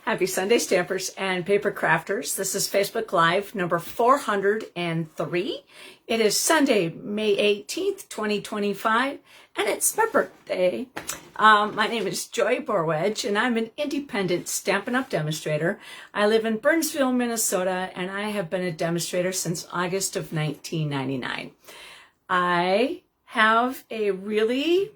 Happy Sunday, Stampers and Paper Crafters. This is Facebook Live number 403. It is Sunday, May 18th, 2025, and it's my birthday. My name is Joy Borwedge, and I'm an independent Stampin' Up! Demonstrator. I live in Burnsville, Minnesota, and I have been a demonstrator since August of 1999. I have a really,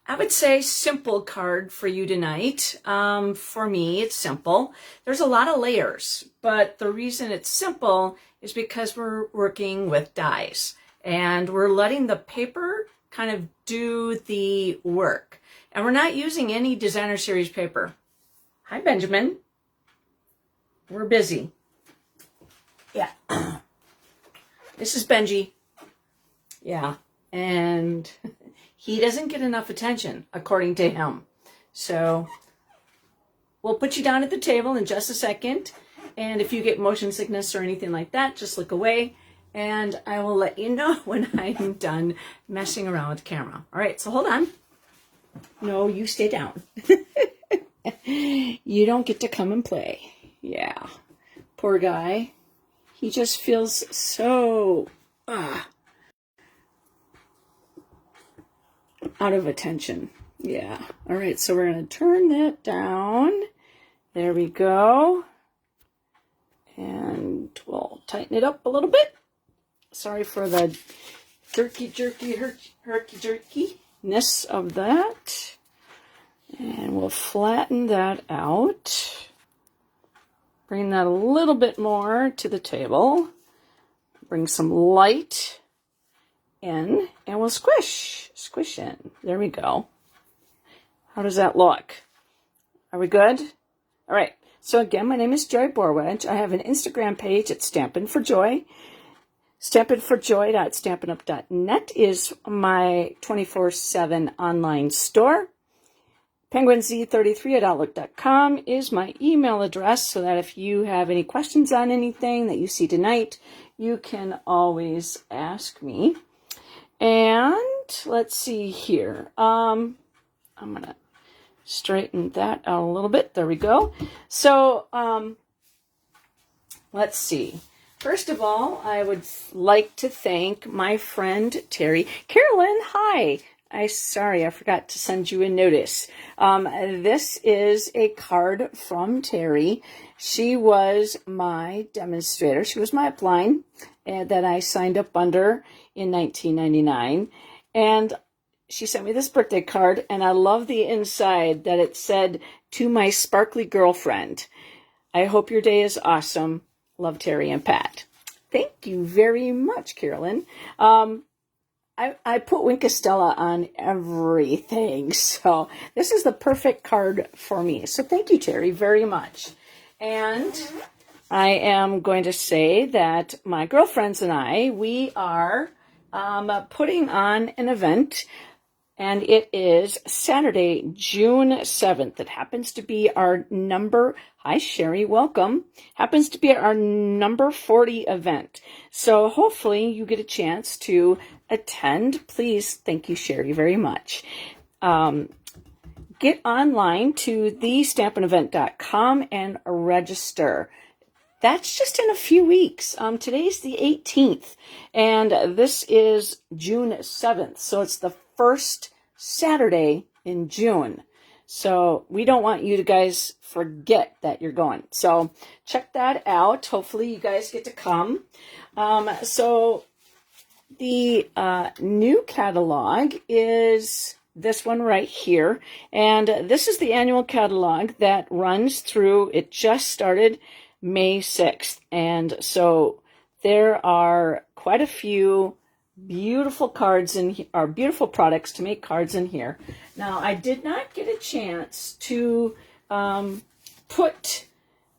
I would say, simple card for you tonight. For me, it's simple. There's a lot of layers, but the reason it's simple is because we're working with dies and we're letting the paper kind of do the work. And we're not using any designer series paper. Hi, Benjamin. We're busy. Yeah. This is Benji. Yeah. And he doesn't get enough attention, according to him. So we'll put you down at the table in just a second. And if you get motion sickness or anything like that, just look away. And I will let you know when I'm done messing around with the camera. All right, so hold on. No, you stay down. You don't get to come and play. Yeah. Poor guy. He just feels so out of attention. Yeah. All right, so we're going to turn that down. There we go. And we'll tighten it up a little bit. Sorry for the herky-jerky-ness of that. And we'll flatten that out. Bring that a little bit more to the table. Bring some light in, and we'll squish in. There we go. How does that look? Are we good? All right. So again, my name is Joy Borwedge. I have an Instagram page at Stampin' for Joy. Stampinforjoy.stampinup.net is my 24/7 online store. PenguinZ33@outlook.com is my email address, so that if you have any questions on anything that you see tonight, you can always ask me. And let's see here. I'm going to straighten that out a little bit. There we go. So let's see. First of all, I would like to thank my friend Terry. Carolyn, hi. Sorry, I forgot to send you a notice. This is a card from Terry. She was my demonstrator. She was my upline that I signed up under in 1999. And she sent me this birthday card, and I love the inside that it said, "To my sparkly girlfriend. I hope your day is awesome. Love, Terry and Pat." Thank you very much, Carolyn. I put Winkestella on everything, so this is the perfect card for me. So thank you, Terry, very much. And I am going to say that my girlfriends and I, we are putting on an event, and it is Saturday, June 7th. It happens to be our hi Sherry, welcome. Happens to be our number 40 event. So hopefully you get a chance to attend. Please, thank you, Sherry, very much. Get online to thestampinevent.com and register. That's just in a few weeks. Today's the 18th, and this is June 7th. So it's the first Saturday in June. So we don't want you to guys forget that you're going. So check that out. Hopefully you guys get to come. So the new catalog is this one right here. And this is the annual catalog that runs through, it just started May 6th. And so there are quite a few beautiful cards or beautiful products to make cards in here. Now, I did not get a chance to put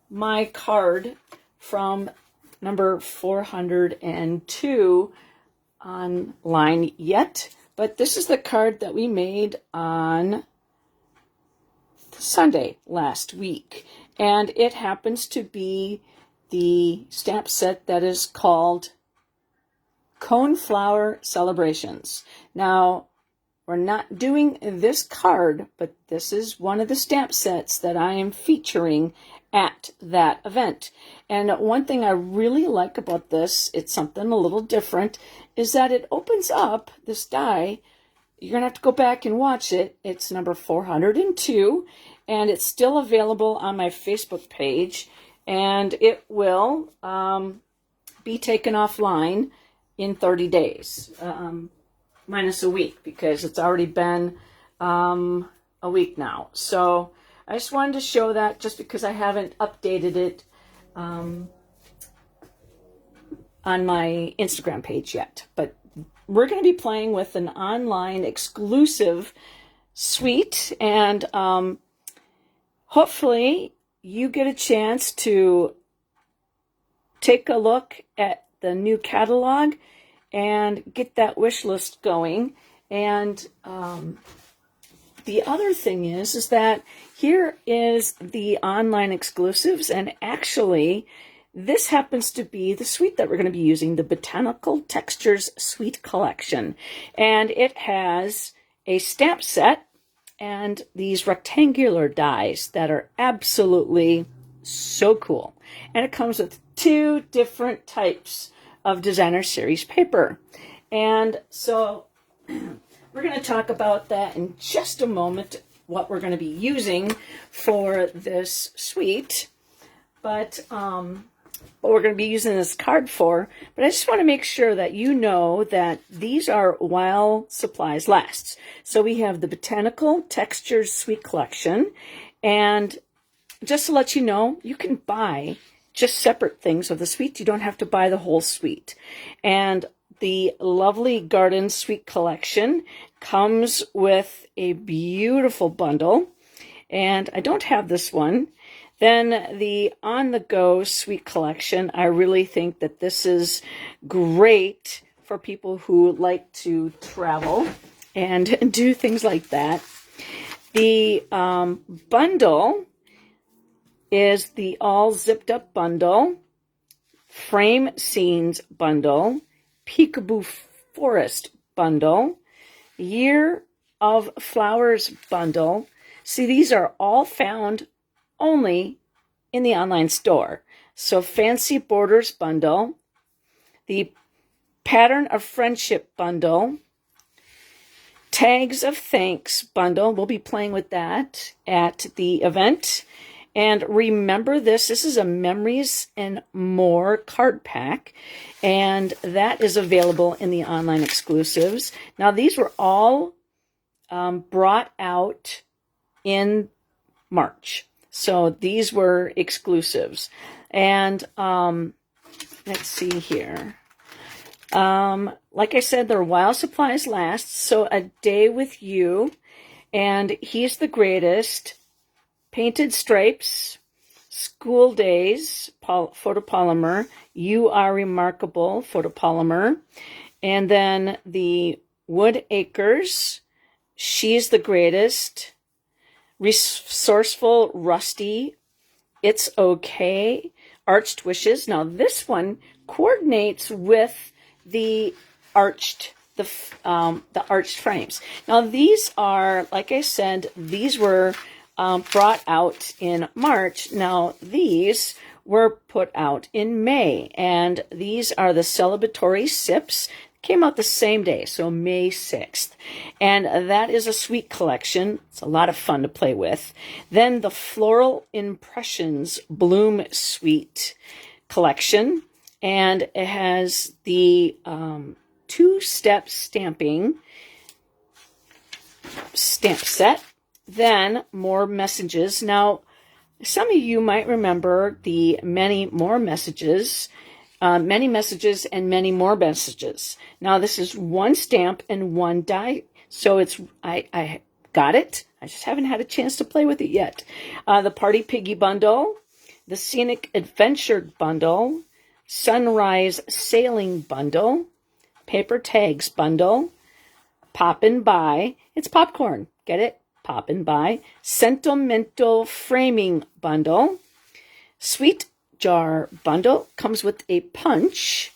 my card from number 402 online yet, but this is the card that we made on Sunday last week, and it happens to be the stamp set that is called Coneflower Celebrations. Now, we're not doing this card, but this is one of the stamp sets that I am featuring at that event. And one thing I really like about this, it's something a little different, is that it opens up this die. You're going to have to go back and watch it. It's number 402, and it's still available on my Facebook page, and it will be taken offline in 30 days, minus a week, because it's already been a week now. So I just wanted to show that, just because I haven't updated it on my Instagram page yet. But we're going to be playing with an online exclusive suite, and hopefully you get a chance to take a look at the new catalog and get that wish list going. And the other thing is that here is the online exclusives, and actually this happens to be the suite that we're going to be using, the Botanical Textures Suite Collection. And it has a stamp set and these rectangular dies that are absolutely so cool. And it comes with 2 different types of designer series paper. And so we're going to talk about that in just a moment, what we're going to be using for this suite. But what we're going to be using this card for. But I just want to make sure that you know that these are while supplies last. So we have the Botanical Textures Suite Collection. And just to let you know, you can buy just separate things of the suite. You don't have to buy the whole suite. And the Lovely Garden Suite Collection comes with a beautiful bundle. And I don't have this one. Then the On the Go Suite Collection, I really think that this is great for people who like to travel and do things like that. The bundle is the All Zipped Up Bundle, Frame Scenes Bundle, Peekaboo Forest Bundle, Year of Flowers Bundle. See, these are all found only in the online store. So Fancy Borders Bundle, the Pattern of Friendship Bundle, Tags of Thanks Bundle. We'll be playing with that at the event. And remember this is a Memories and More card pack, and that is available in the online exclusives. Now, these were all brought out in March. So these were exclusives. And let's see here. Like I said, they're while supplies last. So A Day with You, and He's the Greatest, Painted Stripes, School Days, photopolymer, You Are Remarkable, photopolymer, and then the Wood Acres, She's the Greatest, Resourceful Rusty, It's Okay, Arched Wishes. Now this one coordinates with the arched frames. Now these are, like I said, these were brought out in March. Now these were put out in May, and these are the celebratory sips. Came out the same day, so May 6th. And that is a suite collection. It's a lot of fun to play with. Then the Floral Impressions Bloom Suite collection. And it has the 2-step stamping stamp set. Then more messages. Now, some of you might remember the many more messages. Many messages and many more messages. Now this is 1 stamp and 1 die. So it's I got it. I just haven't had a chance to play with it yet. The Party Piggy Bundle, the Scenic Adventure Bundle, Sunrise Sailing Bundle, Paper Tags Bundle, Poppin' By. It's popcorn. Get it? Poppin' By. Sentimental Framing Bundle, Sweet Jar Bundle, comes with a punch,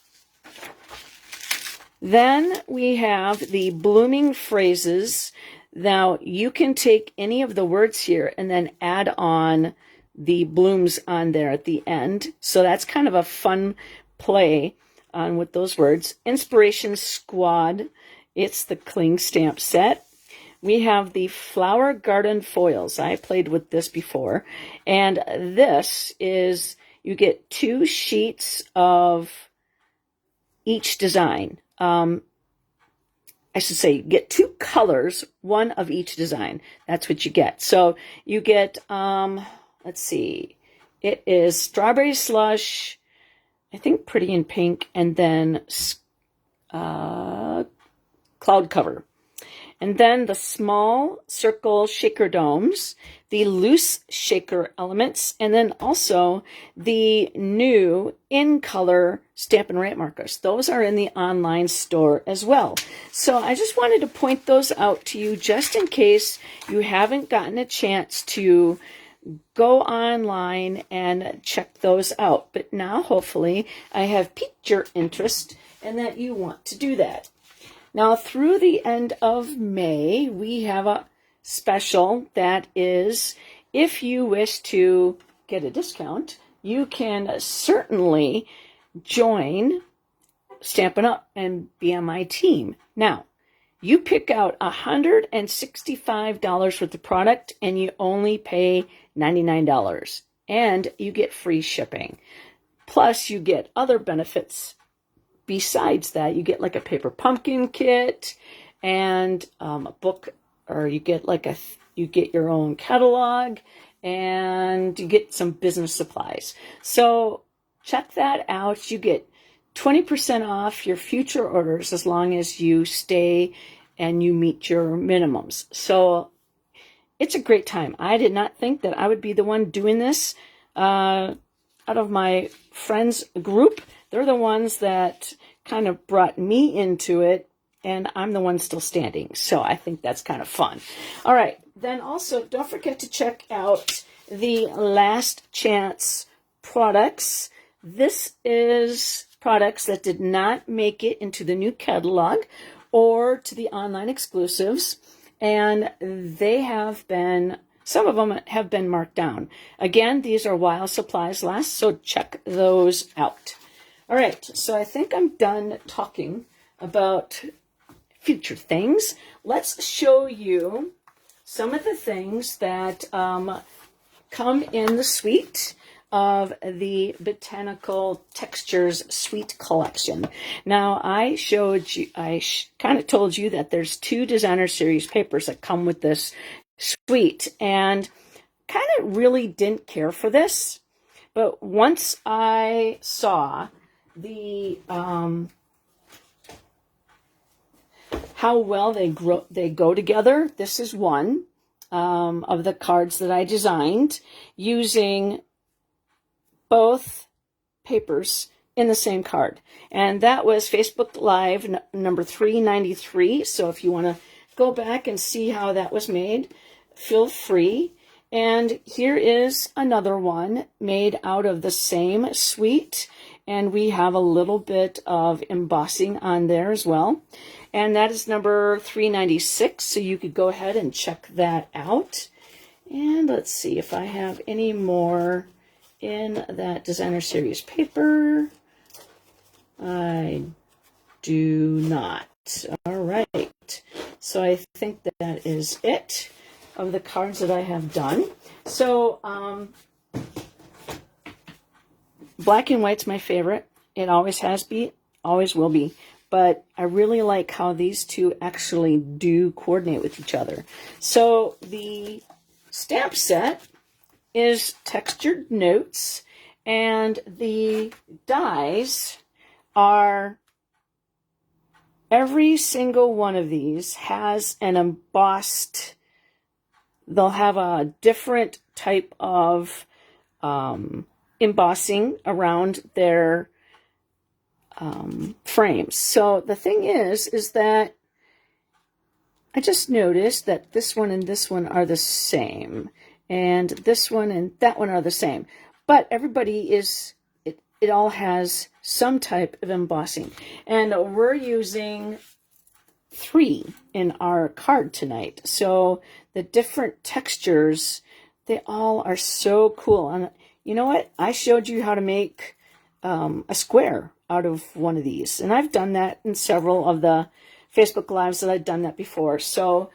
Then we have the blooming phrases. Now you can take any of the words here and then add on the blooms on there at the end. So that's kind of a fun play on with those words. Inspiration Squad. It's the cling stamp set. We have the flower garden foils. I played with this before. And this is, you get 2 sheets of each design. I should say you get 2 colors, 1 of each design. That's what you get. So you get, let's see, it is Strawberry Slush, I think Pretty in Pink, and then Cloud Cover. And then the small circle shaker domes, the loose shaker elements, and then also the new in-color Stampin' Write markers. Those are in the online store as well. So I just wanted to point those out to you just in case you haven't gotten a chance to go online and check those out. But now hopefully I have piqued your interest and that you want to do that. Now, through the end of May, we have a special that is, if you wish to get a discount, you can certainly join Stampin' Up! And be on my team. Now, you pick out $165 worth of product and you only pay $99. And you get free shipping. Plus, you get other benefits. Besides that, you get like a paper pumpkin kit and a book, or you get you get your own catalog and you get some business supplies. So check that out. You get 20% off your future orders as long as you stay and you meet your minimums. So it's a great time. I did not think that I would be the one doing this out of my friends group. They're the ones that kind of brought me into it, and I'm the one still standing. So I think that's kind of fun. All right. Then also, don't forget to check out the Last Chance products. This is products that did not make it into the new catalog or to the online exclusives, and they have been, some of them have been marked down. Again, these are while supplies last, so check those out. All right, so I think I'm done talking about future things. Let's show you some of the things that come in the suite of the Botanical Textures Suite Collection. Now, I showed you, kind of told you that there's 2 designer series papers that come with this suite, and kind of really didn't care for this. But once I saw the how well they go together, this is one of the cards that I designed using both papers in the same card, and that was Facebook Live number 393. So if you want to go back and see how that was made, feel free. And here is another one made out of the same suite, and we have a little bit of embossing on there as well, and that is number 396. So you could go ahead and check that out. And let's see if I have any more in that designer series paper. I do not. All right, so I think that is it of the cards that I have done. So black and white's my favorite. It always has been, always will be, but I really like how these two actually do coordinate with each other. So the stamp set is textured notes, and the dies are, every single one of these has an embossed, they'll have a different type of embossing around their frames. So the thing is that I just noticed that this one and this one are the same, and this one and that one are the same, but everybody is, it all has some type of embossing. And we're using 3 in our card tonight. So the different textures, they all are so cool. And you know what? I showed you how to make a square out of one of these. And I've done that in several of the Facebook Lives that I've done that before. So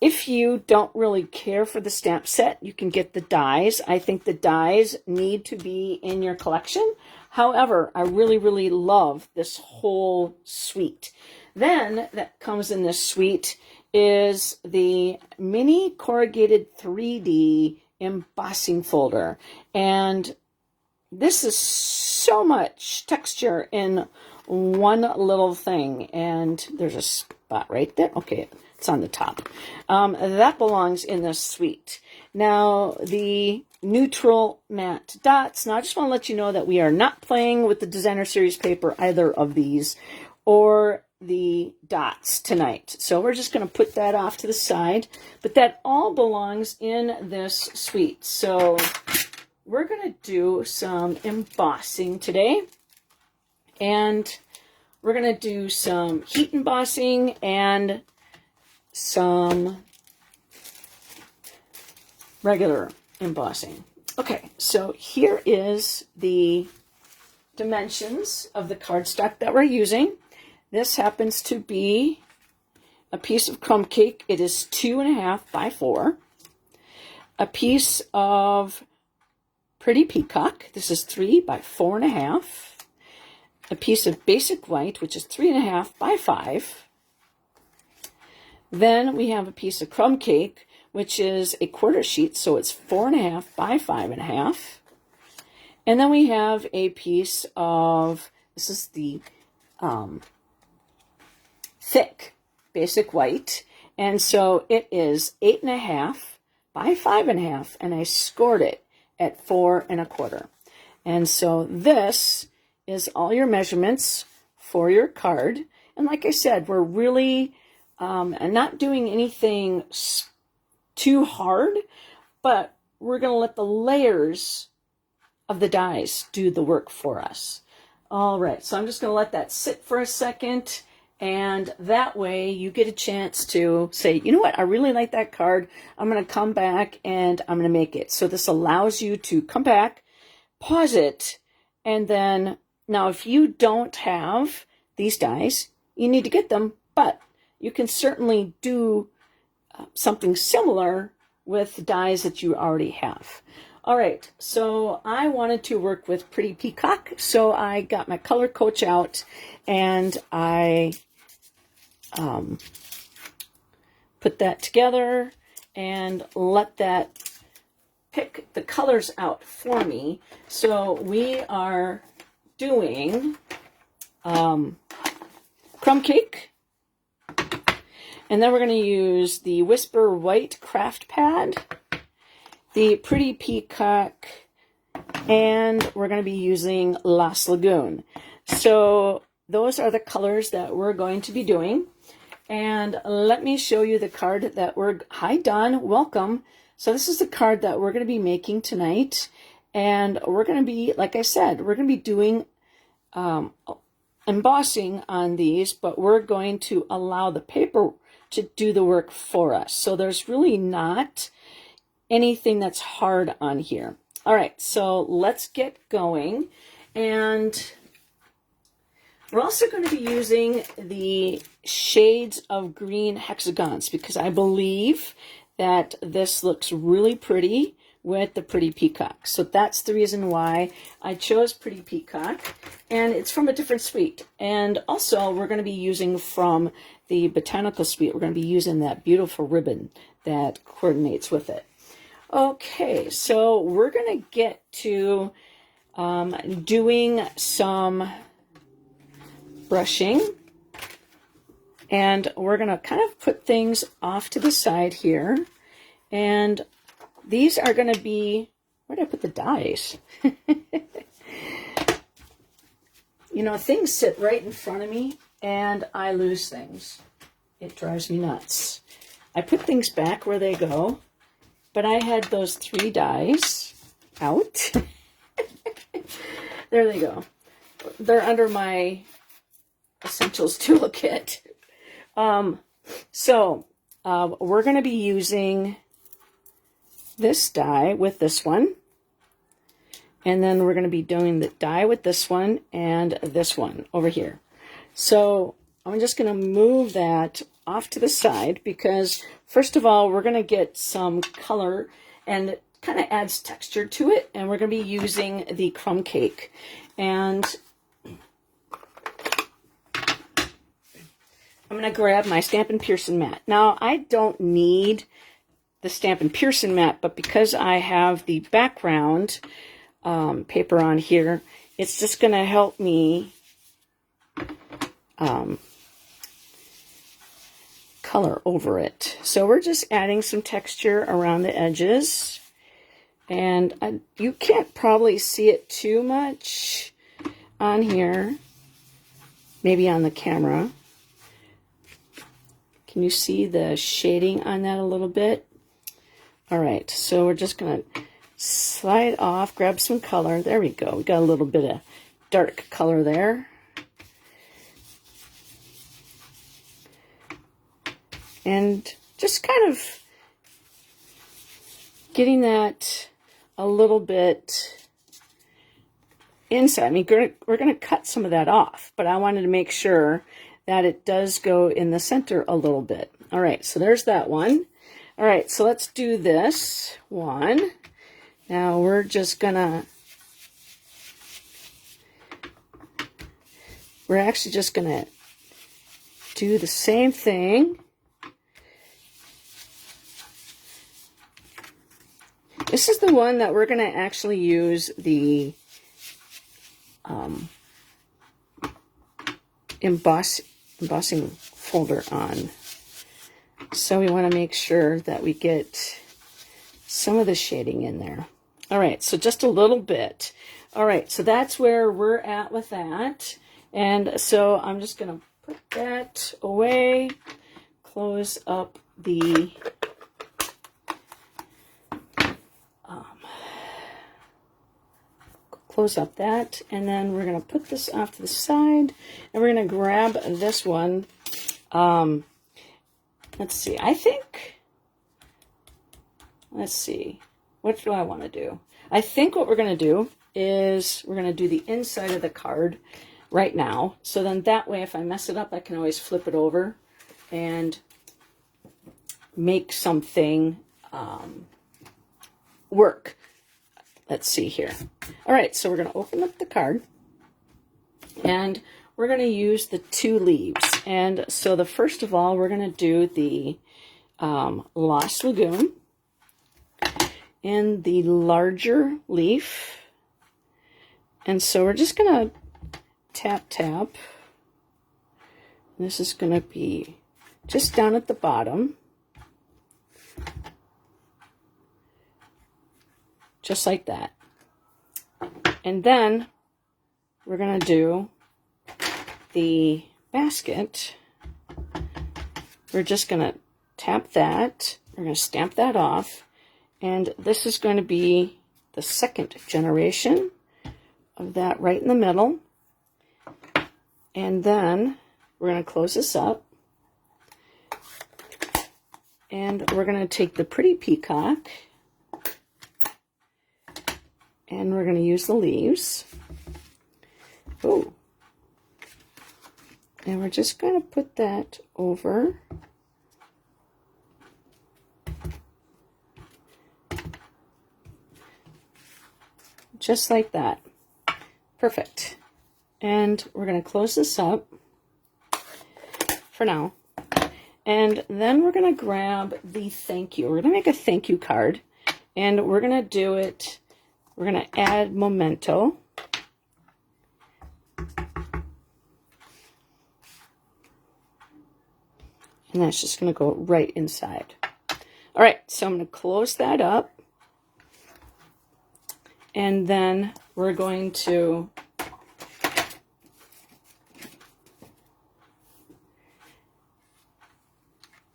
if you don't really care for the stamp set, you can get the dies. I think the dies need to be in your collection. However, I really, really love this whole suite. Then that comes in this suite is the mini corrugated 3D embossing folder. And this is so much texture in one little thing. And there's a spot right there. Okay, it's on the top. That belongs in this suite. Now, the neutral matte dots. Now, I just want to let you know that we are not playing with the Designer Series paper, either of these, or the dots tonight. So we're just going to put that off to the side. But that all belongs in this suite. So we're going to do some embossing today. And we're going to do some heat embossing and some regular embossing. Okay, so here is the dimensions of the cardstock that we're using. This happens to be a piece of crumb cake. It is 2.5 by 4. A piece of Pretty Peacock. This is 3 by 4.5. A piece of Basic White, which is 3.5 by 5. Then we have a piece of crumb cake, which is a quarter sheet, so it's 4.5 by 5.5. And then we have a piece of, this is the thick Basic White, and so it is 8.5 by 5.5, and I scored it at 4.25. And so this is all your measurements for your card. And like I said, we're really not doing anything too hard, but we're going to let the layers of the dies do the work for us. All right, so I'm just going to let that sit for a second, and that way you get a chance to say, you know what, I really like that card. I'm going to come back and I'm going to make it. So this allows you to come back, pause it, and then, now if you don't have these dies, you need to get them, but you can certainly do something similar with dies that you already have. All right, so I wanted to work with Pretty Peacock, so I got my color coach out and I put that together and let that pick the colors out for me. So we are doing crumb cake, and then we're going to use the Whisper White Craft Pad, the Pretty Peacock, and we're going to be using Lost Lagoon. So those are the colors that we're going to be doing. And let me show you the card that we're, hi Don, welcome. So this is the card that we're going to be making tonight. And we're going to be, like I said, we're going to be doing embossing on these, but we're going to allow the paper to do the work for us. So there's really not anything that's hard on here. All right, so let's get going. And we're also going to be using the shades of green hexagons because I believe that this looks really pretty with the Pretty Peacock. So that's the reason why I chose Pretty Peacock, and it's from a different suite. And also we're going to be using from the Botanical suite, we're going to be using that beautiful ribbon that coordinates with it. Okay, so we're going to get to doing some brushing, and we're going to kind of put things off to the side here. And these are going to be, where did I put the dies? You know, things sit right in front of me and I lose things. It drives me nuts. I put things back where they go, but I had those 3 dies out There they go. They're under my Essentials Toolkit. We're going to be using this die with this one. And then we're going to be doing the die with this one and this one over here. So I'm just going to move that off to the side because, first of all, we're going to get some color and it kind of adds texture to it. And we're going to be using the crumb cake. And I'm going to grab my Stampin' Pearson mat. Now, I don't need the Stampin' Pearson mat, but because I have the background paper on here, it's just going to help me color over it. So we're just adding some texture around the edges. And you can't probably see it too much on here, maybe on the camera. Can you see the shading on that a little bit? All right, so we're just going to slide off, grab some color. There we go. We got a little bit of dark color there. And just kind of getting that a little bit inside. I mean, we're going to cut some of that off, but I wanted to make sure that it does go in the center a little bit. All right, so there's that one. All right, so let's do this one. Now we're just we're actually just gonna do the same thing. This is the one that we're gonna actually use the embossing folder on. So we want to make sure that we get some of the shading in there. All right, so just a little bit. All right, so that's where we're at with that. And so I'm just going to put that away, close up the close up that, and then we're going to put this off to the side, and we're going to grab this one. Let's see, let's see, what do I want to do? I think what we're going to do is we're going to do the inside of the card right now. So then that way, if I mess it up, I can always flip it over and make something work. Let's see here. All right, so we're going to open up the card, and we're going to use the two leaves. And so the first of all, we're going to do the Lost Lagoon in the larger leaf. And so we're just going to tap, tap. This is going to be just down at the bottom. Just like that. And then we're going to do the basket. We're just going to tap that. We're going to stamp that off. And this is going to be the second generation of that right in the middle. And then we're going to close this up. And we're going to take the pretty peacock, and we're going to use the leaves. Oh. And we're just going to put that over. Just like that. Perfect. And we're going to close this up for now. And then we're going to grab the thank you. We're going to make a thank you card. And we're going to do it. We're going to add memento. And that's just going to go right inside. All right, so I'm going to close that up. And then we're going to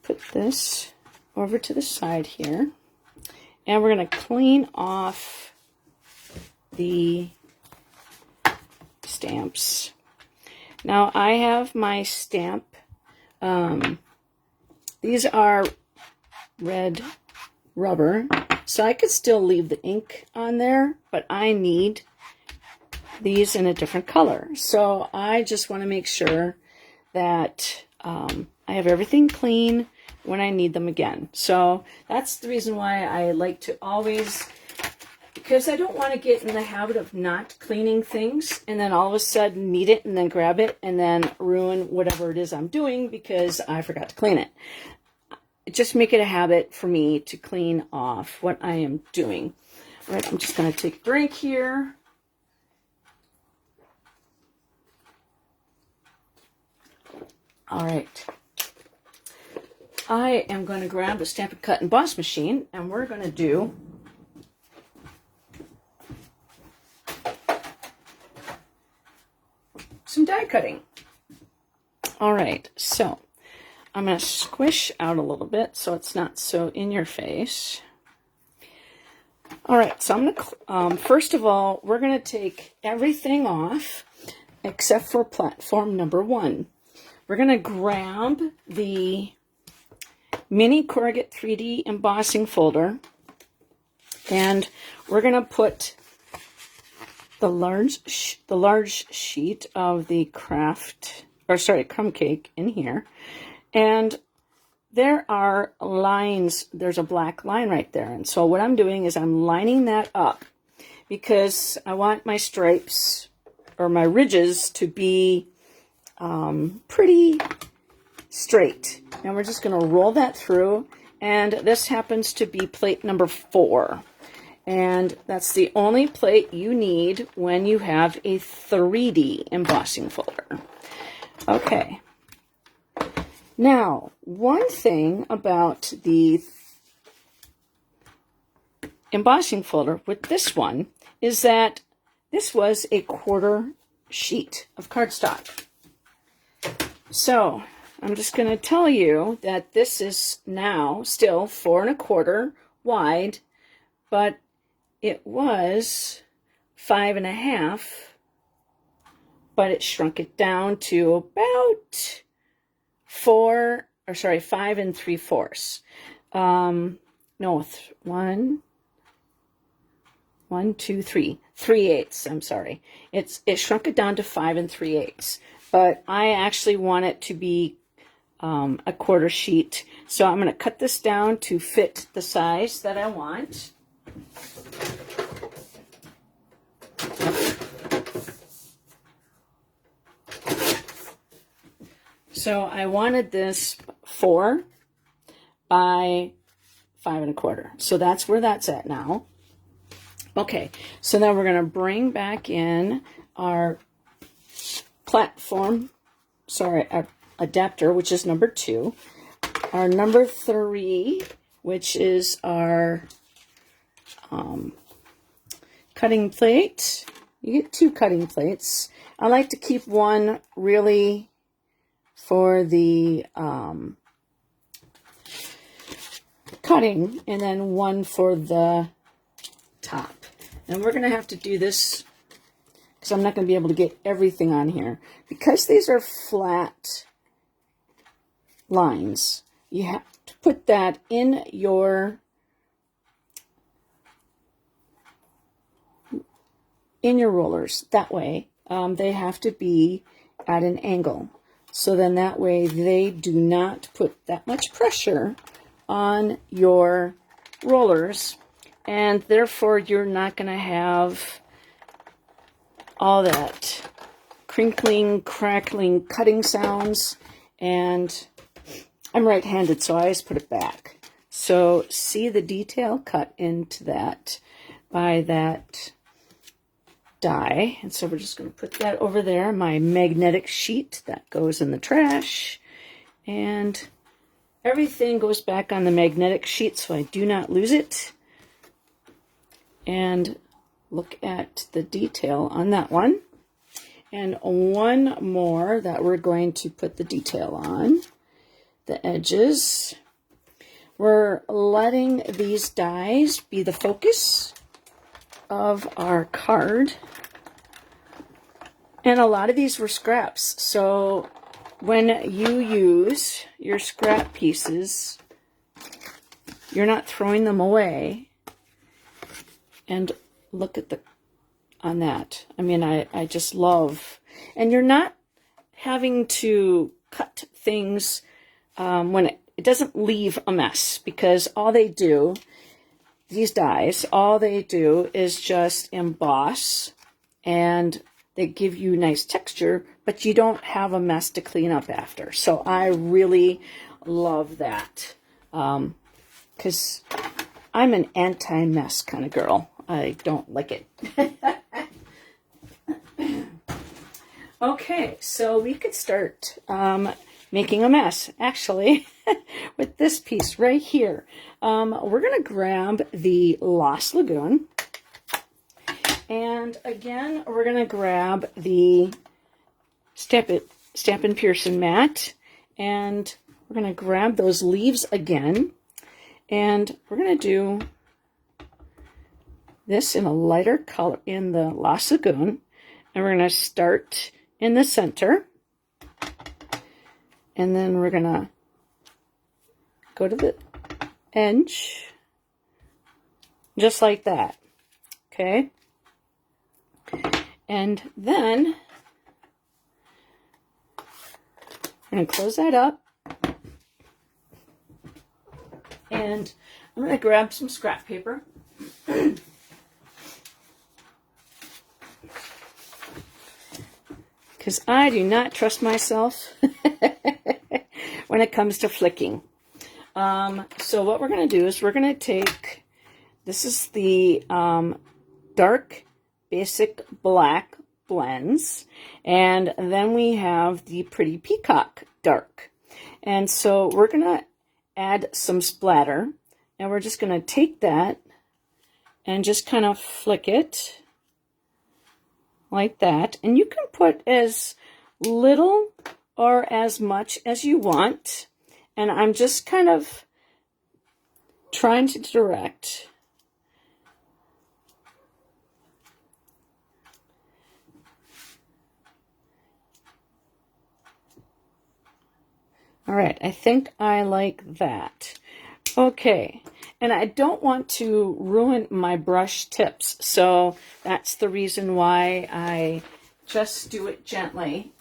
put this over to the side here. And we're going to clean off the stamps. Now I have my stamp. These are red rubber, so I could still leave the ink on there, but I need these in a different color. So I just want to make sure that I have everything clean when I need them again. So that's the reason why I like to always, because I don't want to get in the habit of not cleaning things and then all of a sudden need it and then grab it and then ruin whatever it is I'm doing because I forgot to clean it. Just make it a habit for me to clean off what I am doing. All right, I'm just going to take a drink here. All right. I am going to grab the Stampin' Cut and Emboss machine, and we're going to do some die cutting. All right, so I'm going to squish out a little bit so it's not so in your face. All right, so I'm going to, first of all, we're going to take everything off except for platform number 1. We're going to grab the mini Corrugate 3D embossing folder, and we're going to put the large sheet of the crumb cake in here. And there are lines, there's a black line right there. And so what I'm doing is I'm lining that up because I want my stripes or my ridges to be pretty straight. And we're just going to roll that through. And this happens to be plate number 4. And that's the only plate you need when you have a 3D embossing folder. Okay. Now, one thing about the embossing folder with this one is that this was a 1/4 sheet of cardstock. So, I'm just going to tell you that this is now still 4 1/4 wide, but it was 5 1/2, but it shrunk it down to about 5 3/4. No, 3/8. I'm sorry. It shrunk it down to 5 3/8. But I actually want it to be a 1/4 sheet. So I'm going to cut this down to fit the size that I want. So I wanted this 4 by 5 1/4. So that's where that's at now. Okay, so now we're going to bring back in our our adapter, which is number 2. Our number 3, which is our cutting plate. You get 2 cutting plates. I like to keep one really for the cutting and then one for the top. And we're going to have to do this because I'm not going to be able to get everything on here. Because these are flat lines, you have to put that in your rollers. That way, they have to be at an angle. So then that way they do not put that much pressure on your rollers, and therefore you're not going to have all that crinkling, crackling, cutting sounds. And I'm right-handed, so I always put it back. So see the detail cut into that by that die. And so we're just going to put that over there, my magnetic sheet that goes in the trash, and everything goes back on the magnetic sheet so I do not lose it. And look at the detail on that one. And one more that we're going to put the detail on, the edges. We're letting these dies be the focus of our card. And a lot of these were scraps. So when you use your scrap pieces, you're not throwing them away. And look at on that. I mean, I just love, and you're not having to cut things when it doesn't leave a mess, because all they do, these dies, all they do is just emboss, and they give you nice texture, but you don't have a mess to clean up after. So I really love that, because I'm an anti-mess kind of girl. I don't like it. Okay, so we could start making a mess, actually, with this piece right here. We're going to grab the Lost Lagoon. And again, we're going to grab the Stampin' Pearson mat. And we're going to grab those leaves again. And we're going to do this in a lighter color in the Lost Lagoon. And we're going to start in the center. And then we're going to go to the edge. Just like that. Okay? And then I'm going to close that up. And I'm going to grab some scrap paper. Because I do not trust myself when it comes to flicking. So what we're going to do is we're going to take, this is the dark basic black blends, and then we have the Pretty Peacock dark. And so we're going to add some splatter, and we're just going to take that and just kind of flick it like that. And you can put as little or as much as you want. And I'm just kind of trying to direct. All right, I think I like that. Okay, and I don't want to ruin my brush tips, so that's the reason why I just do it gently.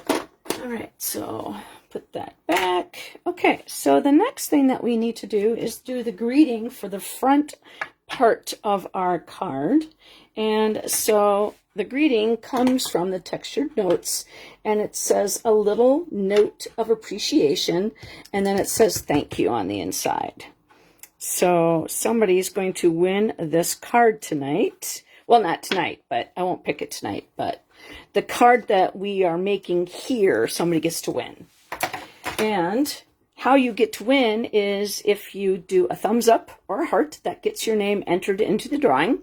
All right, so put that back. Okay, so the next thing that we need to do is do the greeting for the front part of our card. And so the greeting comes from the textured notes, and it says a little note of appreciation, and then it says thank you on the inside. So somebody's going to win this card tonight. Well, not tonight, but I won't pick it tonight, but the card that we are making here, somebody gets to win. And how you get to win is if you do a thumbs up or a heart, that gets your name entered into the drawing.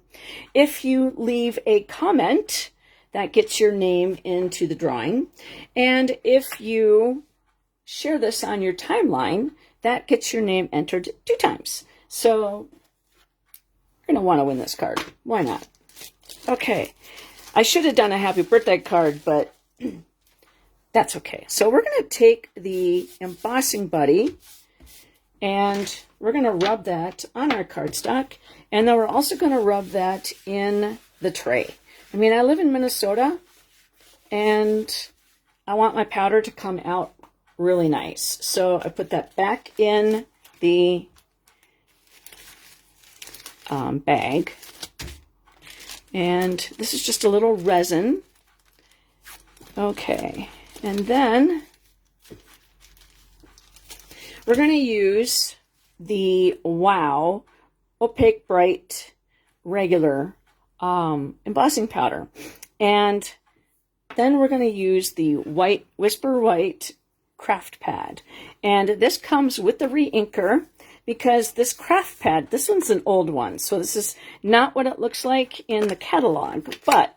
If you leave a comment, that gets your name into the drawing. And if you share this on your timeline, that gets your name entered 2 times. So you're going to want to win this card. Why not? Okay. I should have done a happy birthday card, but that's okay. So we're going to take the embossing buddy and we're going to rub that on our cardstock. And then we're also going to rub that in the tray. I mean, I live in Minnesota and I want my powder to come out really nice. So I put that back in the bag. And this is just a little resin. Okay. And then we're going to use the Wow Opaque Bright regular embossing powder. And then we're going to use the white Whisper White craft pad. And this comes with the re-inker because this craft pad, this one's an old one. So this is not what it looks like in the catalog. But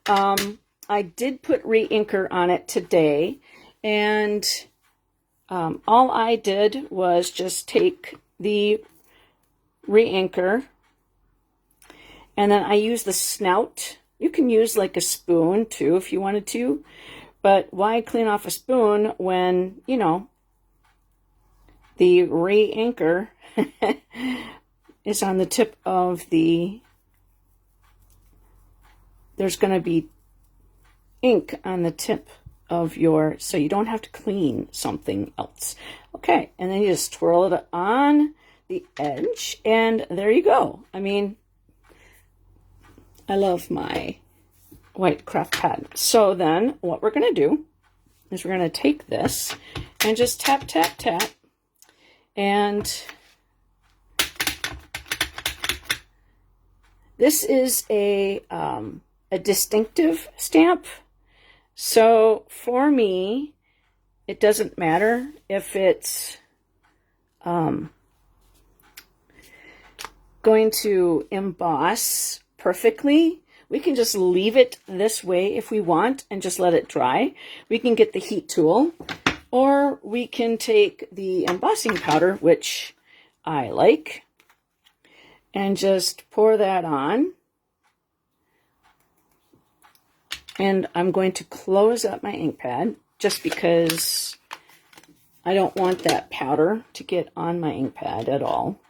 I did put re-inker on it today, and all I did was just take the re-anchor. And then I use the snout. You can use like a spoon too if you wanted to. But why clean off a spoon when, you know, the re-anchor is on the tip of the... There's going to be ink on the tip of your... So you don't have to clean something else. Okay, and then you just twirl it on the edge. And there you go. I mean, I love my white craft pad. So then what we're going to do is we're going to take this and just tap, tap, tap. And this is a distinctive stamp. So for me, it doesn't matter if it's going to emboss perfectly. We can just leave it this way if we want and just let it dry. We can get the heat tool, or we can take the embossing powder, which I like, and just pour that on. And I'm going to close up my ink pad just because I don't want that powder to get on my ink pad at all.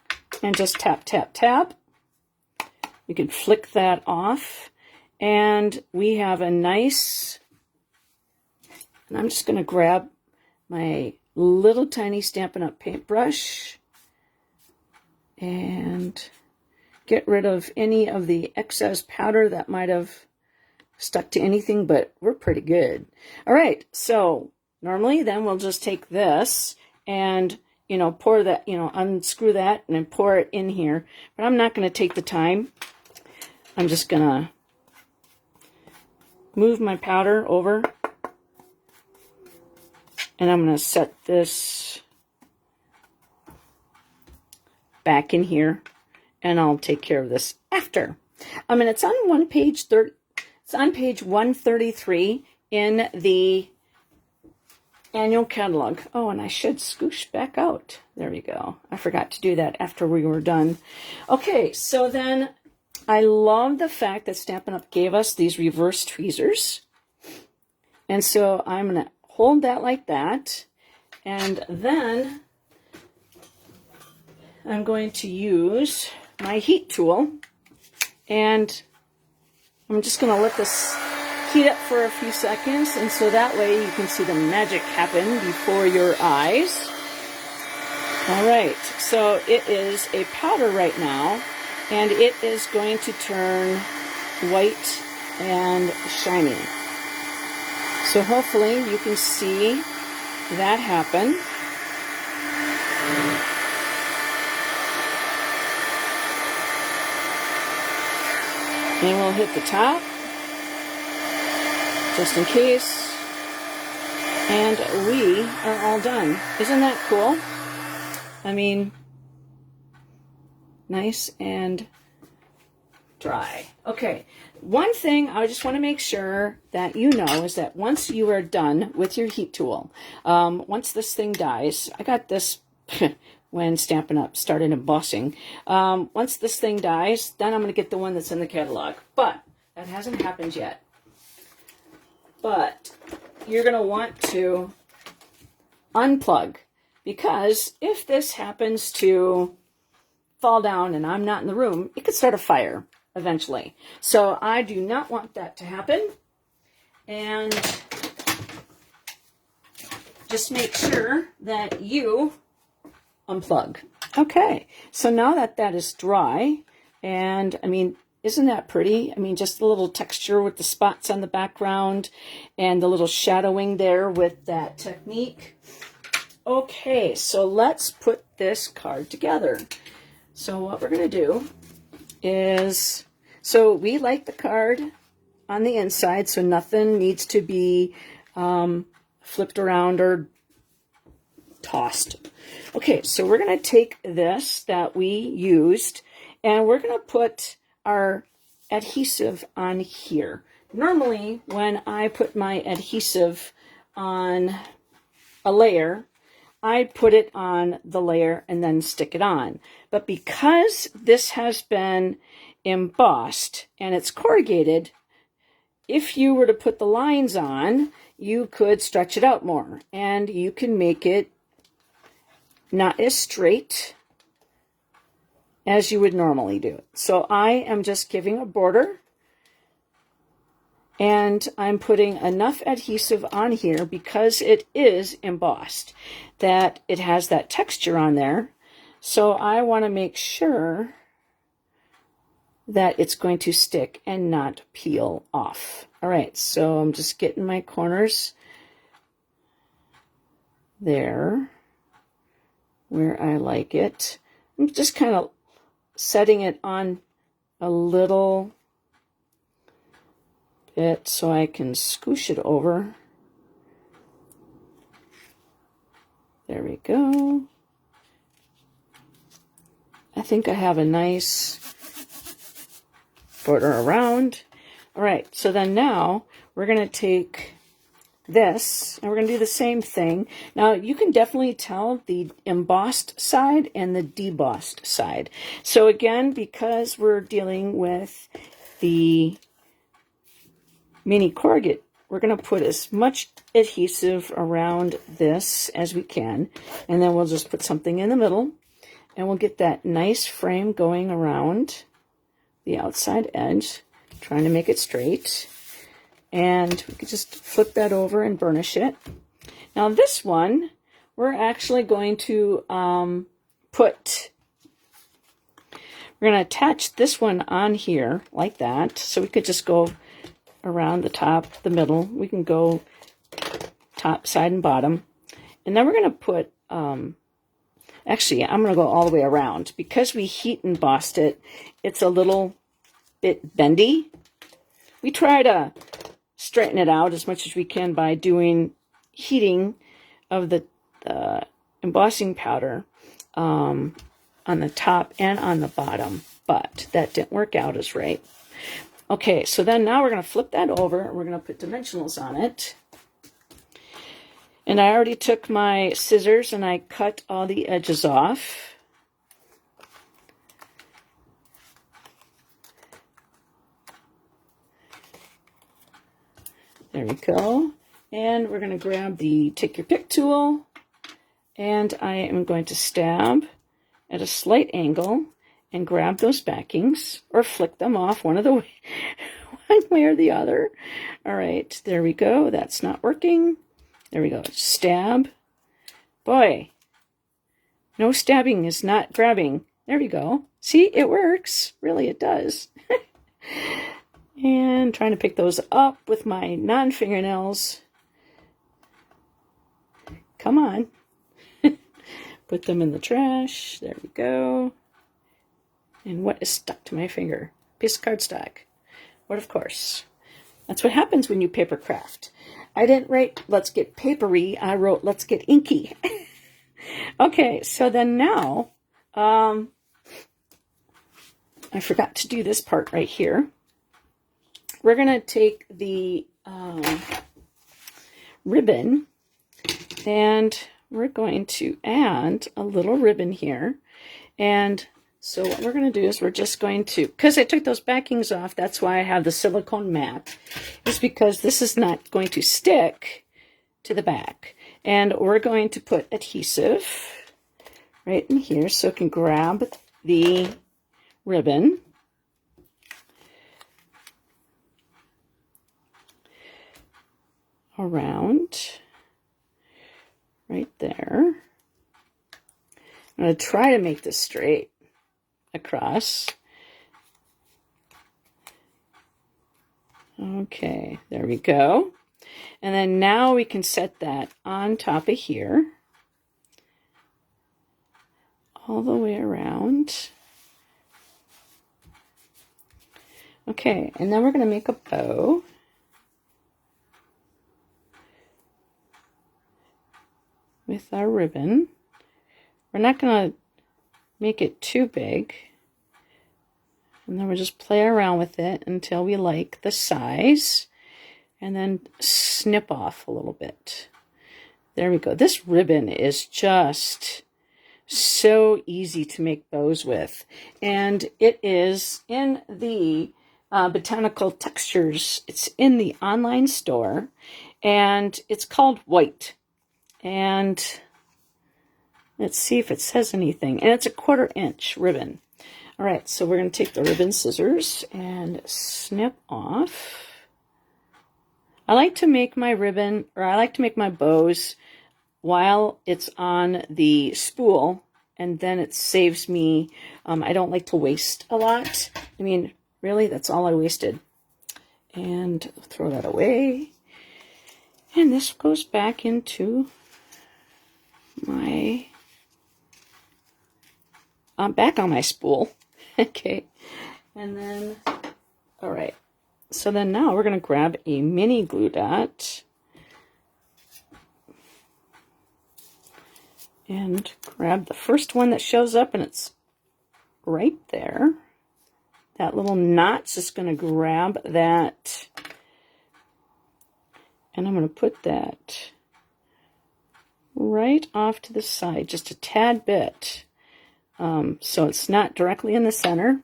And just tap, tap, tap. You can flick that off. And we have a nice, and I'm just going to grab my little tiny Stampin' Up! Paintbrush and get rid of any of the excess powder that might have stuck to anything, but we're pretty good. All right, so normally then we'll just take this and, you know, pour that, you know, unscrew that and then pour it in here. But I'm not going to take the time. I'm just going to move my powder over, and I'm going to set this back in here, and I'll take care of this after. I mean, it's on page 133 in the annual catalog. Oh, and I should scoosh back out. There we go. I forgot to do that after we were done. Okay, so then I love the fact that Stampin' Up! Gave us these reverse tweezers. And so I'm going to hold that like that. And then I'm going to use my heat tool. And I'm just going to let this heat up for a few seconds. And so that way you can see the magic happen before your eyes. All right, so it is a powder right now. And it is going to turn white and shiny. So hopefully you can see that happen. And we'll hit the top, just in case. And we are all done. Isn't that cool? I mean, nice and dry. Okay, one thing I just want to make sure that you know is that once you are done with your heat tool, once this thing dies, I got this when Stampin' Up! Started embossing. Once this thing dies, then I'm going to get the one that's in the catalog. But that hasn't happened yet. But you're going to want to unplug, because if this happens to fall down and I'm not in the room, it could start a fire eventually. So I do not want that to happen. And just make sure that you unplug. Okay, so now that that is dry, and I mean, isn't that pretty? I mean, just the little texture with the spots on the background and the little shadowing there with that technique. Okay, so let's put this card together. So what we're going to do is, so we like the card on the inside, so nothing needs to be flipped around or tossed. Okay, so we're going to take this that we used, and we're going to put our adhesive on here. Normally, when I put my adhesive on a layer, I'd put it on the layer and then stick it on. But because this has been embossed and it's corrugated, if you were to put the lines on, you could stretch it out more and you can make it not as straight as you would normally do it. So I am just giving a border, and I'm putting enough adhesive on here because it is embossed that it has that texture on there. So I want to make sure that it's going to stick and not peel off. All right, so I'm just getting my corners there where I like it. I'm just kind of setting it on a little bit so I can scoosh it over. There we go. I think I have a nice border around. All right, so then now we're going to take this and we're going to do the same thing. Now you can definitely tell the embossed side and the debossed side. So again, because we're dealing with the mini corrugate, we're going to put as much adhesive around this as we can, and then we'll just put something in the middle and we'll get that nice frame going around the outside edge, trying to make it straight. And we could just flip that over and burnish it. Now this one, we're actually going to we're going to attach this one on here like that. So we could just go around the top, the middle. We can go top, side, and bottom. And then we're going to put, actually, I'm going to go all the way around. Because we heat embossed it, it's a little bit bendy. We try to straighten it out as much as we can by doing heating of the embossing powder on the top and on the bottom, but that didn't work out as right. Okay, so then now we're going to flip that over and we're going to put dimensionals on it. And I already took my scissors and I cut all the edges off. There we go. And we're going to grab the take your pick tool, and I am going to stab at a slight angle and grab those backings or flick them off one way or the other. All right, there we go. That's not working. There we go. Stab. Boy, no stabbing is not grabbing. There we go. See, it works. Really, it does. And trying to pick those up with my non-fingernails. Come on. Put them in the trash. There we go. And what is stuck to my finger? Piece of cardstock. What, of course. That's what happens when you paper craft. I didn't write, let's get papery. I wrote, let's get inky. Okay, so then now, I forgot to do this part right here. We're going to take the ribbon, and we're going to add a little ribbon here. And so what we're going to do is we're just going to, because I took those backings off, that's why I have the silicone mat, is because this is not going to stick to the back. And we're going to put adhesive right in here so it can grab the ribbon. Around right there. I'm going to try to make this straight across. Okay, there we go. And then now we can set that on top of here all the way around. Okay, and then we're going to make a bow. With our ribbon. We're not going to make it too big. And then we'll just play around with it until we like the size. And then snip off a little bit. There we go. This ribbon is just so easy to make bows with. And it is in the Botanical Textures. It's in the online store. And it's called White. And let's see if it says anything. And it's a 1/4 inch ribbon. All right, so we're going to take the ribbon scissors and snip off. I like to make my ribbon, or I like to make my bows while it's on the spool, and then it saves me. I don't like to waste a lot. I mean, really, that's all I wasted. And throw that away. And this goes back into my, back on my spool. Okay. And then, all right. So then now we're going to grab a mini glue dot and grab the first one that shows up, and it's right there. That little knot's just going to grab that, and I'm going to put that right off to the side, just a tad bit, so it's not directly in the center.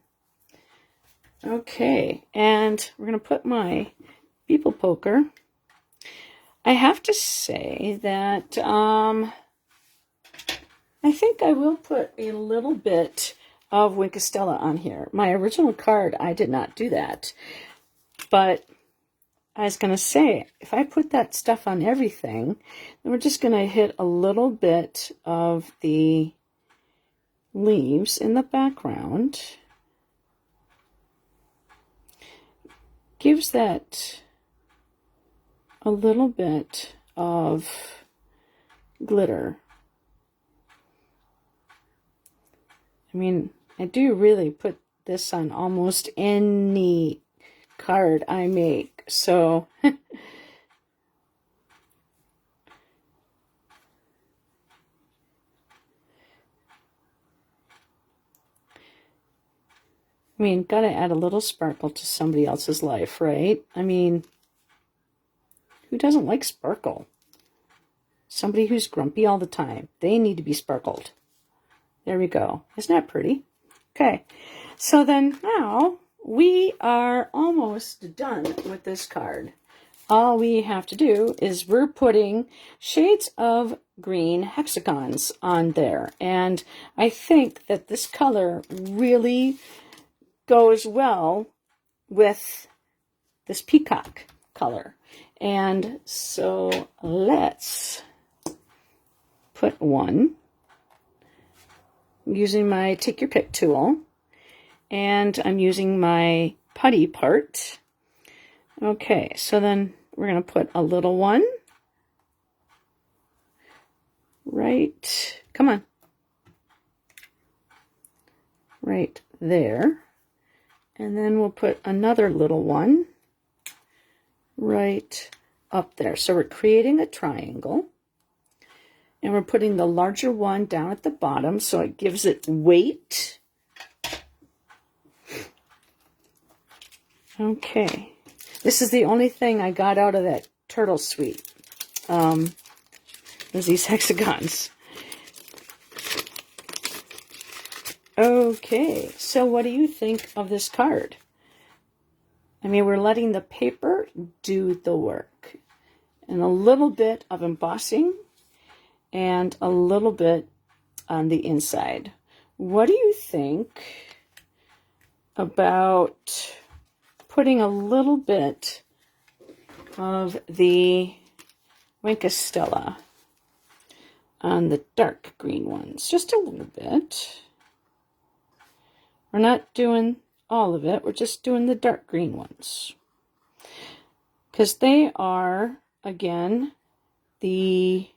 Okay, and we're going to put my beeple poker. I have to say that I think I will put a little bit of Winkostella on here. My original card, I did not do that. But I was going to say, if I put that stuff on everything, then we're just going to hit a little bit of the leaves in the background. Gives that a little bit of glitter. I mean, I do really put this on almost any card I make, so I mean, gotta add a little sparkle to somebody else's life, right? I mean, who doesn't like sparkle? Somebody who's grumpy all the time. They need to be sparkled. There we go. Isn't that pretty? Okay. So then now we are almost done with this card. All we have to do is we're putting shades of green hexagons on there. And I think that this color really goes well with this peacock color. And so let's put one. I'm using my take your pick tool, and I'm using my putty part. Okay, so then we're going to put a little one right, come on, right there. And then we'll put another little one right up there. So we're creating a triangle. And we're putting the larger one down at the bottom so it gives it weight. Okay. This is the only thing I got out of that turtle suite. Was these hexagons. Okay, so what do you think of this card? I mean, we're letting the paper do the work. And a little bit of embossing and a little bit on the inside. What do you think about putting a little bit of the Winkostella on the dark green ones? Just a little bit. We're not doing all of it. We're just doing the dark green ones. Because they are, again, the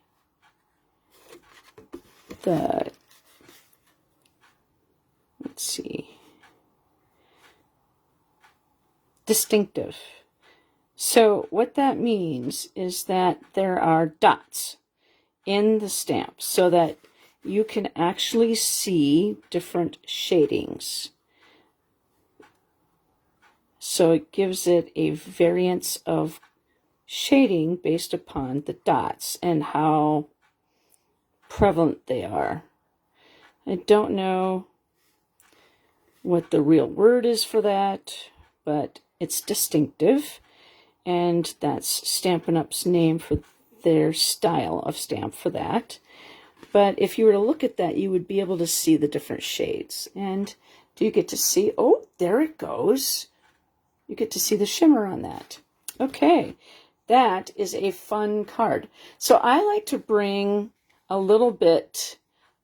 let's see, distinctive. So what that means is that there are dots in the stamp so that you can actually see different shadings. So it gives it a variance of shading based upon the dots and how prevalent they are. I don't know what the real word is for that, but it's distinctive, and that's Stampin' Up's name for their style of stamp for that. But if you were to look at that, you would be able to see the different shades. And do you get to see, oh, there it goes. You get to see the shimmer on that. Okay, that is a fun card. So I like to bring a little bit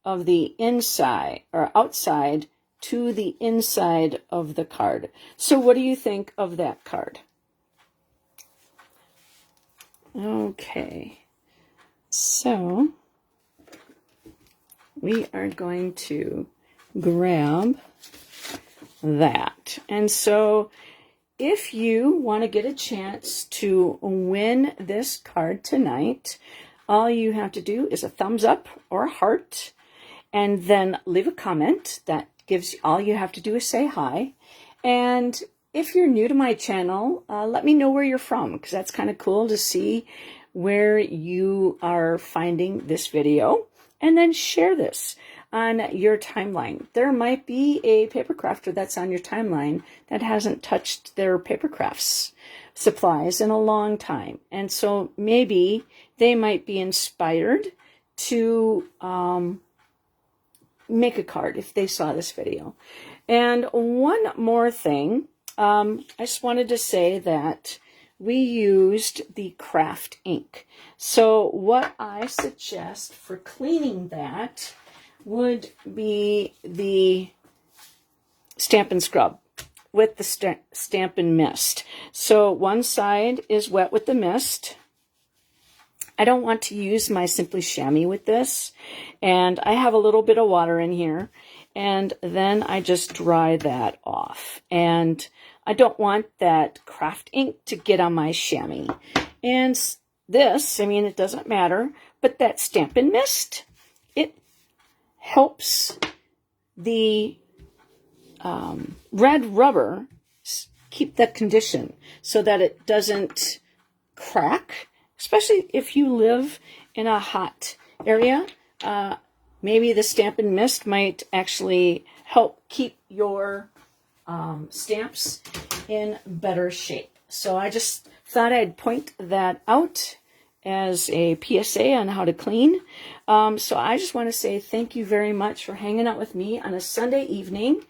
of the inside or outside to the inside of the card. So what do you think of that card? Okay, so we are going to grab that. And so if you want to get a chance to win this card tonight, all you have to do is a thumbs up or a heart, and then leave a comment. That gives, all you have to do is say hi. And if you're new to my channel, let me know where you're from, because that's kind of cool to see where you are finding this video. And then share this on your timeline. There might be a paper crafter that's on your timeline that hasn't touched their paper crafts supplies in a long time. And so maybe they might be inspired to make a card if they saw this video. And one more thing, I just wanted to say that we used the craft ink. So what I suggest for cleaning that would be the Stampin' Scrub with the Stampin' Mist. So one side is wet with the mist. I don't want to use my Simply Chamois with this, and I have a little bit of water in here, and then I just dry that off. And I don't want that craft ink to get on my chamois. And this, I mean, it doesn't matter, but that Stampin' Mist, it helps the red rubber keep that condition so that it doesn't crack, especially if you live in a hot area. Maybe the Stampin' Mist might actually help keep your stamps in better shape. So I just thought I'd point that out as a PSA on how to clean. So I just want to say thank you very much for hanging out with me on a Sunday evening.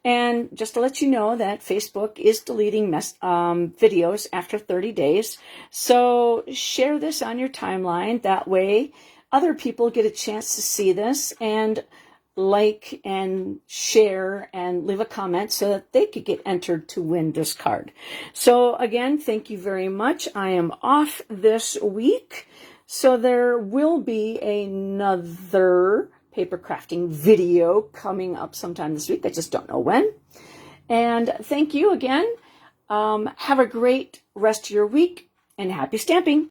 And just to let you know that Facebook is deleting videos after 30 days. So share this on your timeline. That way other people get a chance to see this and like and share and leave a comment so that they could get entered to win this card. So again, thank you very much. I am off this week, so there will be another paper crafting video coming up sometime this week. I just don't know when. And thank you again. Have a great rest of your week and happy stamping.